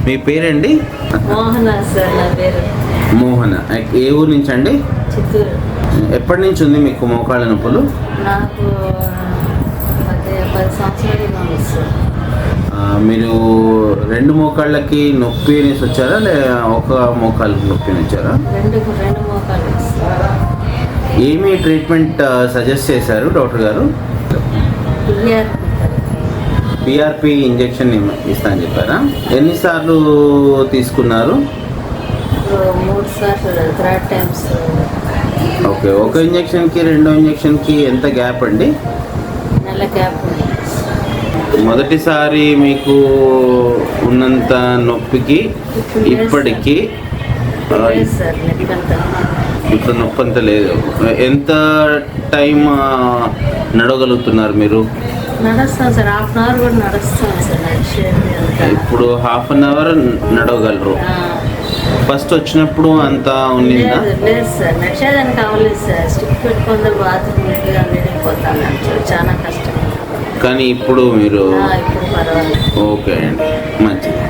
మీ పేరండి? మోహన సార్ నా పేరు. మోహన. ఏ ఊరు నుంచి అండి? చిత్తూరు. ఎప్పటి నుంచి ఉంది మీకు మోకాళ్ళ నొప్పులు? నాకు 10 సంవత్సరాలుగా ఉంది సార్. మీరు 2 మోకాళ్ళకి నొప్పి అనేసి వచ్చారా, ఒక మోకాళ్ళకి నొప్పి అని వచ్చారా? 2 మోకాళ్ళు. ఏమి ట్రీట్మెంట్ సజెస్ట్ చేశారు డాక్టర్ గారు? పిఆర్పి ఇంజెక్షన్ ఇస్తానని చెప్పారా? ఎన్నిసార్లు తీసుకున్నారు? 3 సార్లు, 3 టైమ్స్. ఓకే. ఒక ఇంజెక్షన్కి రెండో ఇంజెక్షన్కి ఎంత గ్యాప్ అండి? నెల గ్యాప్. మొదటిసారి మీకు ఉన్నంత నొప్పికి ఇప్పటికి ఇప్పుడు నొప్పి అంత లేదు. ఎంత టైం నడవగలుగుతున్నారు మీరు? నడుస్తాను సార్, హాఫ్ అన్ అవర్ కూడా నడుస్తాను సార్. ఇప్పుడు హాఫ్ అన్ అవర్ నడవగలరు. ఫస్ట్ వచ్చినప్పుడు అంతా ఉన్నిందా? లేదు సార్, నడిచేదానికి అవ్వలేదు సార్. స్టిక్ పెట్టుకుంటే బాత్రూమ్ వెళ్ళిపోతాను, చాలా కష్టం. కానీ ఇప్పుడు మీరు ఇప్పుడు పర్వాలేదు. ఓకే అండి, మంచిది.